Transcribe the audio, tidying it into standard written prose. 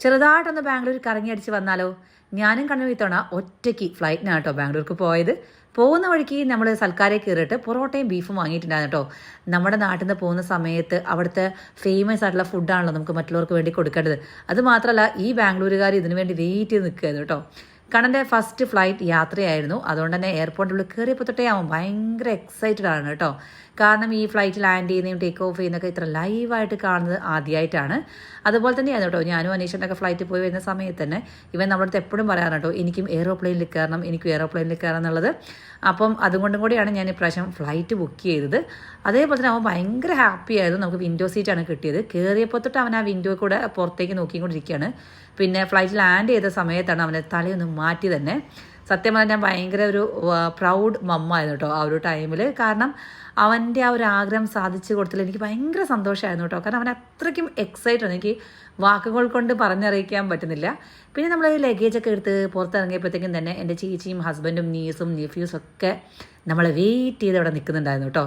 ചെറുതായിട്ടൊന്ന് ബാംഗ്ലൂർ കറങ്ങി അടിച്ച് വന്നാലോ? ഞാനും കണ്ണു ഇത്തവണ ഒറ്റയ്ക്ക് ഫ്ലൈറ്റിനാണ് കേട്ടോ ബാംഗ്ലൂർക്ക് പോയത്. പോകുന്ന വഴിക്ക് നമ്മൾ സൽക്കാരെ കയറിയിട്ട് പൊറോട്ടയും ബീഫും വാങ്ങിയിട്ടുണ്ടായിരുന്നു കേട്ടോ. നമ്മുടെ നാട്ടിൽ നിന്ന് പോകുന്ന സമയത്ത് അവിടുത്തെ ഫേമസ് ആയിട്ടുള്ള ഫുഡാണല്ലോ നമുക്ക് മറ്റുള്ളവർക്ക് വേണ്ടി കൊടുക്കേണ്ടത്. അത് മാത്രമല്ല ഈ ബാംഗ്ലൂരുകാർ ഇതിനു വേണ്ടി വെയിറ്റ് ചെയ്ത് നിൽക്കുകയായിരുന്നു കേട്ടോ. കണ്ണൻ്റെ ഫസ്റ്റ് ഫ്ലൈറ്റ് യാത്രയായിരുന്നു. അതുകൊണ്ട് തന്നെ എയർപോർട്ടിൽ കയറിയപ്പോൾ തൊട്ടേ അവൻ ഭയങ്കര എക്സൈറ്റഡ് ആണ് കേട്ടോ. കാരണം ഈ ഫ്ലൈറ്റ് ലാൻഡ് ചെയ്യുന്നതും ടേക്ക് ഓഫ് ചെയ്യുന്നതൊക്കെ ഇത്ര ലൈവായിട്ട് കാണുന്നത് ആദ്യമായിട്ടാണ്. അതുപോലെ തന്നെയായിരുന്നു കേട്ടോ ഞാനും അനീഷനൊക്കെ ഫ്ലൈറ്റിൽ പോയി വരുന്ന സമയത്ത് തന്നെ ഇവൻ നമ്മുടെ അടുത്ത് എപ്പോഴും പറയാറ് കേട്ടോ, എനിക്കും എയ്റോപ്ലെയിനിൽ കയറണം എന്നുള്ളത്. അപ്പം അതുകൊണ്ടും കൂടിയാണ് ഞാൻ ഇപ്രാവശ്യം ഫ്ലൈറ്റ് ബുക്ക് ചെയ്തത്. അതേപോലെ തന്നെ അവൻ ഭയങ്കര ഹാപ്പി ആയിരുന്നു. നമുക്ക് വിൻഡോ സീറ്റാണ് കിട്ടിയത്. കയറിയപ്പോൾ തൊട്ട് അവൻ ആ വിൻഡോ കൂടെ പുറത്തേക്ക് നോക്കിക്കൊണ്ടിരിക്കുകയാണ്. പിന്നെ ഫ്ലൈറ്റ് ലാൻഡ് ചെയ്ത സമയത്താണ് അവനെ തലയൊന്ന് മാറ്റി തന്നെ. സത്യം പറഞ്ഞാൽ ഞാൻ ഭയങ്കര ഒരു പ്രൗഡ് മമ്മായിരുന്നു കേട്ടോ ആ ഒരു ടൈമിൽ. കാരണം അവൻ്റെ ആ ഒരു ആഗ്രഹം സാധിച്ചു കൊടുത്തതിൽ എനിക്ക് ഭയങ്കര സന്തോഷമായിരുന്നു കേട്ടോ. കാരണം അവൻ അത്രയ്ക്കും എക്സൈറ്റഡ് ആണ്, എനിക്ക് വാക്കുകൾ കൊണ്ട് പറഞ്ഞറിയിക്കാൻ പറ്റുന്നില്ല. പിന്നെ നമ്മൾ ലഗേജൊക്കെ എടുത്ത് പുറത്തിറങ്ങിയപ്പോഴത്തേക്കും തന്നെ എൻ്റെ ചേച്ചിയും ഹസ്ബൻഡും നീസും നെഫ്യൂസും ഒക്കെ നമ്മളെ വെയിറ്റ് ചെയ്ത് അവിടെ നിൽക്കുന്നുണ്ടായിരുന്നു കേട്ടോ.